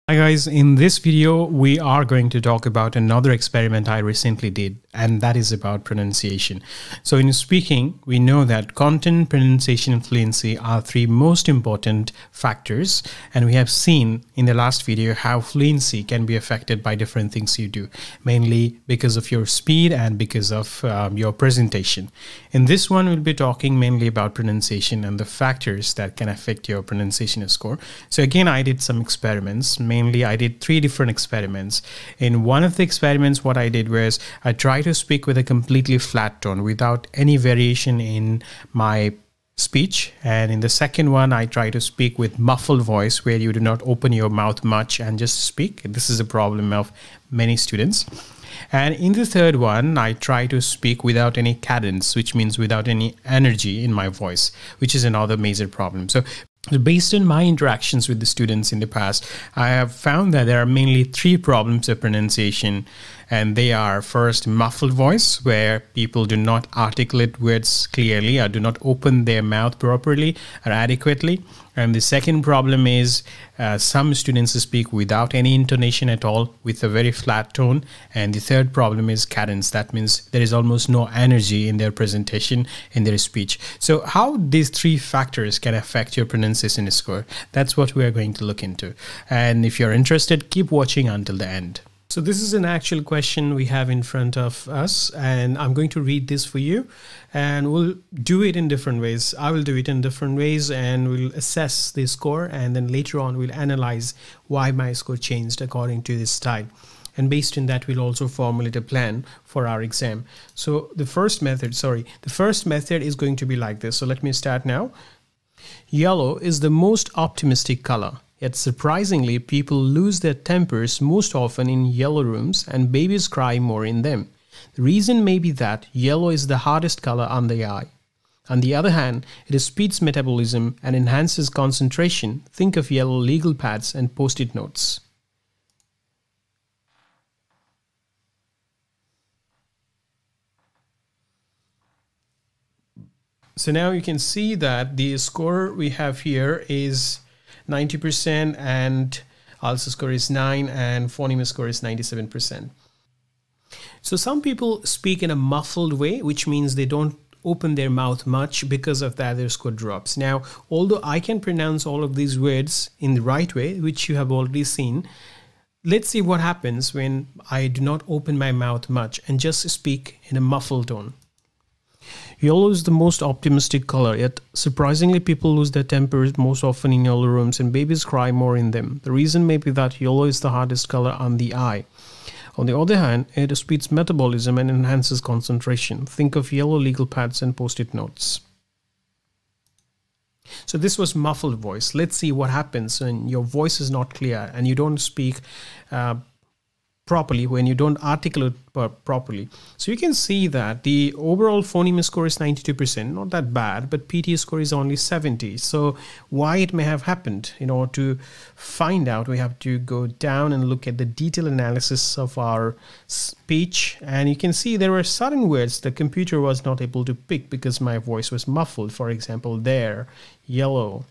Hi guys, in this video we are going to talk about another experiment I recently did, and that is about pronunciation. So in speaking, we know that content, pronunciation and fluency are three most important factors, and we have seen in the last video how fluency can be affected by different things you do, mainly because of your speed and because of your presentation. In this one we'll be talking mainly about pronunciation and the factors that can affect your pronunciation score. So again, I did some experiments. Mainly, I did three different experiments. In one of the experiments, what I did was I tried to speak with a completely flat tone without any variation in my speech. And in the second one, I try to speak with muffled voice where you do not open your mouth much and just speak. This is a problem of many students. And in the third one, I try to speak without any cadence, which means without any energy in my voice, which is another major problem. So based on my interactions with the students in the past, I have found that there are mainly three problems of pronunciation, and they are first muffled voice, where people do not articulate words clearly or do not open their mouth properly or adequately. And the second problem is some students speak without any intonation at all with a very flat tone. And the third problem is cadence. That means there is almost no energy in their presentation, in their speech. So how these three factors can affect your pronunciation score, that's what we are going to look into. And if you're interested, keep watching until the end. So this is an actual question we have in front of us, and I'm going to read this for you, and we'll do it in different ways. I will do it in different ways, and we'll assess the score, and then later on we'll analyze why my score changed according to this style. And based on that, we'll also formulate a plan for our exam. So the first method is going to be like this. So let me start now. Yellow is the most optimistic color. Yet surprisingly, people lose their tempers most often in yellow rooms and babies cry more in them. The reason may be that yellow is the hardest color on the eye. On the other hand, it speeds metabolism and enhances concentration. Think of yellow legal pads and post-it notes. So now you can see that the score we have here is 90%, and ALSA score is 9, and phoneme score is 97%. So some people speak in a muffled way, which means they don't open their mouth much. Because of that, their score drops. Now, although I can pronounce all of these words in the right way, which you have already seen, let's see what happens when I do not open my mouth much and just speak in a muffled tone. Yellow is the most optimistic color, yet surprisingly people lose their tempers most often in yellow rooms and babies cry more in them. The reason may be that yellow is the hardest color on the eye. On the other hand, it speeds metabolism and enhances concentration. Think of yellow legal pads and post-it notes. So this was muffled voice. Let's see what happens when your voice is not clear and you don't speak properly, when you don't articulate properly. So you can see that the overall phoneme score is 92%, not that bad, but PTE score is only 70. So why it may have happened? In order to find out, we have to go down and look at the detailed analysis of our speech, and you can see there were certain words the computer was not able to pick because my voice was muffled. For example, there, yellow.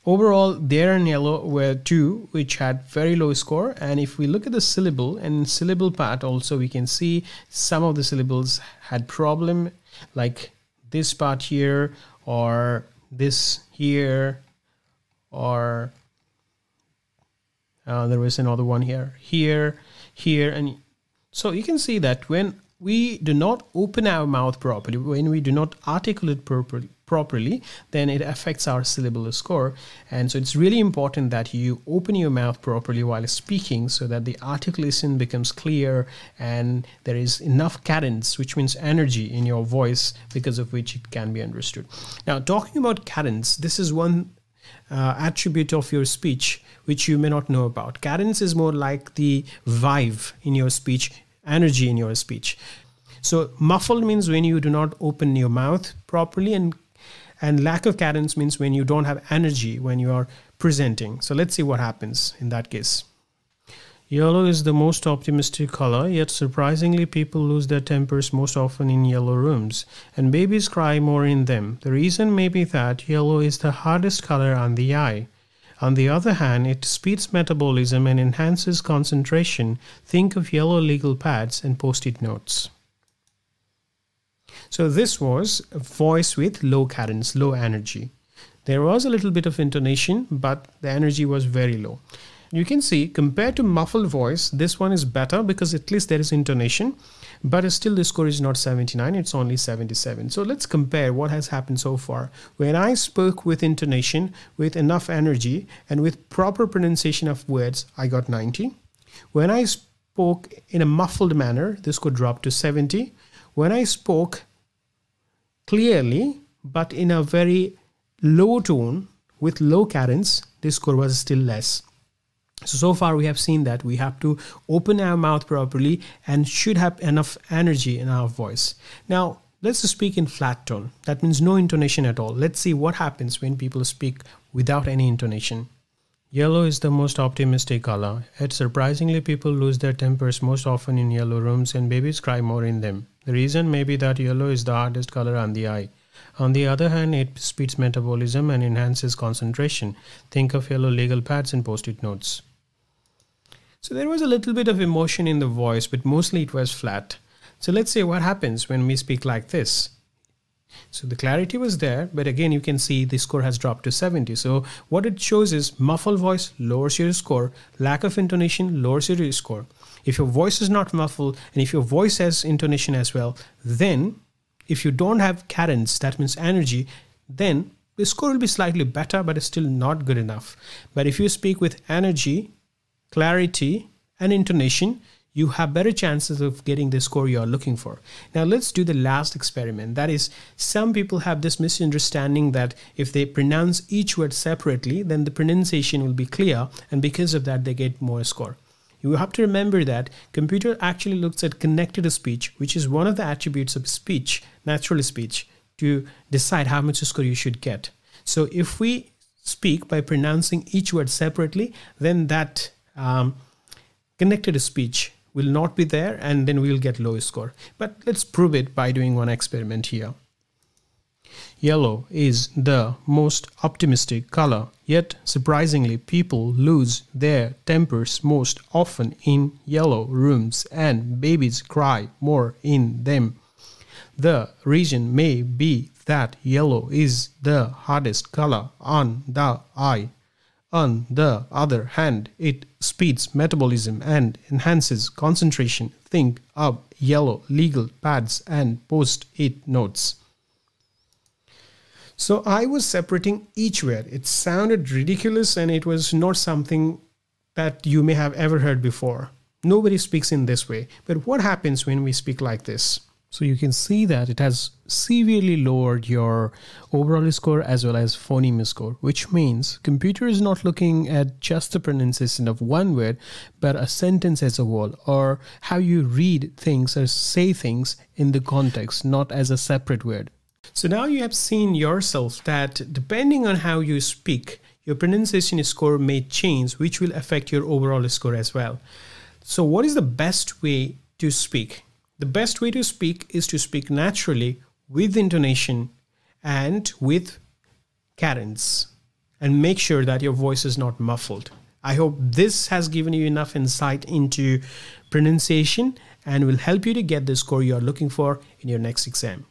Overall, there and yellow were two which had very low score, and if we look at the syllable and syllable part also, we can see some of the syllables had problem, like this part here, or this here, or there was another one here, here, and so you can see that when we do not open our mouth properly, when we do not articulate properly, then it affects our syllable score. And so it's really important that you open your mouth properly while speaking so that the articulation becomes clear and there is enough cadence, which means energy in your voice, because of which it can be understood. Now, talking about cadence, this is one attribute of your speech which you may not know about. Cadence is more like the vibe in your speech, energy in your speech. So muffled means when you do not open your mouth properly, and lack of cadence means when you don't have energy when you are presenting. So let's see what happens in that case. Yellow is the most optimistic color, yet surprisingly people lose their tempers most often in yellow rooms, and babies cry more in them. The reason may be that yellow is the hardest color on the eye. On the other hand, it speeds metabolism and enhances concentration. Think of yellow legal pads and post-it notes. So this was a voice with low cadence, low energy. There was a little bit of intonation, but the energy was very low. You can see, compared to muffled voice, this one is better because at least there is intonation, but still the score is not 79, it's only 77. So let's compare what has happened so far. When I spoke with intonation, with enough energy, and with proper pronunciation of words, I got 90. When I spoke in a muffled manner, the score dropped to 70. When I spoke clearly, but in a very low tone, with low cadence, the score was still less. So far we have seen that we have to open our mouth properly and should have enough energy in our voice. Now let's speak in flat tone. That means no intonation at all. Let's see what happens when people speak without any intonation. Yellow is the most optimistic color. Yet surprisingly, people lose their tempers most often in yellow rooms and babies cry more in them. The reason may be that yellow is the hardest color on the eye. On the other hand, it speeds metabolism and enhances concentration. Think of yellow legal pads and post-it notes. So there was a little bit of emotion in the voice, but mostly it was flat. So let's see what happens when we speak like this. So the clarity was there, but again you can see the score has dropped to 70. So what it shows is muffled voice lowers your score, lack of intonation lowers your score. If your voice is not muffled and if your voice has intonation as well, then if you don't have cadence, that means energy, then the score will be slightly better, but it's still not good enough. But if you speak with energy, clarity and intonation, you have better chances of getting the score you are looking for. Now let's do the last experiment. That is, some people have this misunderstanding that if they pronounce each word separately, then the pronunciation will be clear, and because of that they get more score. You have to remember that computer actually looks at connected speech, which is one of the attributes of speech, natural speech, to decide how much score you should get. So if we speak by pronouncing each word separately, then that connected speech will not be there, and then we will get low score. But let's prove it by doing one experiment here. Yellow is the most optimistic color, yet surprisingly people lose their tempers most often in yellow rooms and babies cry more in them. The reason may be that yellow is the hardest color on the eye. On the other hand, it speeds metabolism and enhances concentration. Think of yellow legal pads and post-it notes. So I was separating each word. It sounded ridiculous and it was not something that you may have ever heard before. Nobody speaks in this way. But what happens when we speak like this? So you can see that it has severely lowered your overall score as well as phoneme score, which means computer is not looking at just the pronunciation of one word, but a sentence as a whole, or how you read things or say things in the context, not as a separate word. So now you have seen yourself that depending on how you speak, your pronunciation score may change, which will affect your overall score as well. So what is the best way to speak? The best way to speak is to speak naturally with intonation and with cadence, and make sure that your voice is not muffled. I hope this has given you enough insight into pronunciation and will help you to get the score you are looking for in your next exam.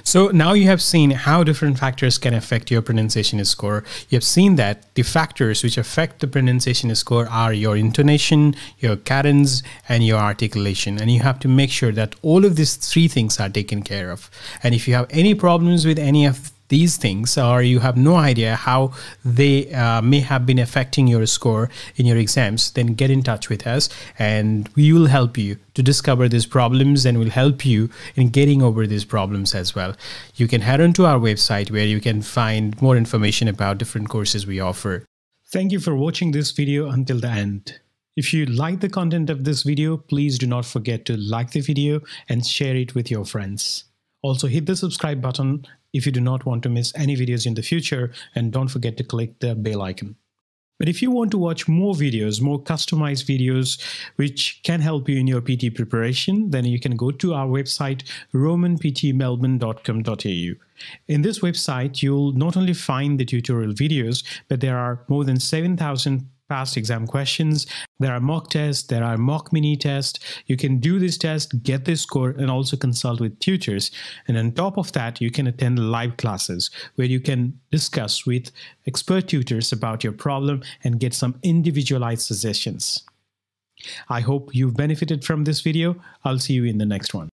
So now you have seen how different factors can affect your pronunciation score. You have seen that the factors which affect the pronunciation score are your intonation, your cadence, and your articulation. And you have to make sure that all of these three things are taken care of. And if you have any problems with any of these things, or you have no idea how they may have been affecting your score in your exams, then get in touch with us and we will help you to discover these problems and will help you in getting over these problems as well. You can head on to our website where you can find more information about different courses we offer. Thank you for watching this video until the end. If you like the content of this video, please do not forget to like the video and share it with your friends. Also hit the subscribe button if you do not want to miss any videos in the future, and don't forget to click the bell icon. But if you want to watch more videos, more customized videos, which can help you in your PT preparation, then you can go to our website, romanptmelbourne.com.au. In this website, you'll not only find the tutorial videos, but there are more than 7,000 past exam questions. There are mock tests, there are mock mini tests. You can do this test, get this score, and also consult with tutors. And on top of that, you can attend live classes where you can discuss with expert tutors about your problem and get some individualized suggestions. I hope you've benefited from this video. I'll see you in the next one.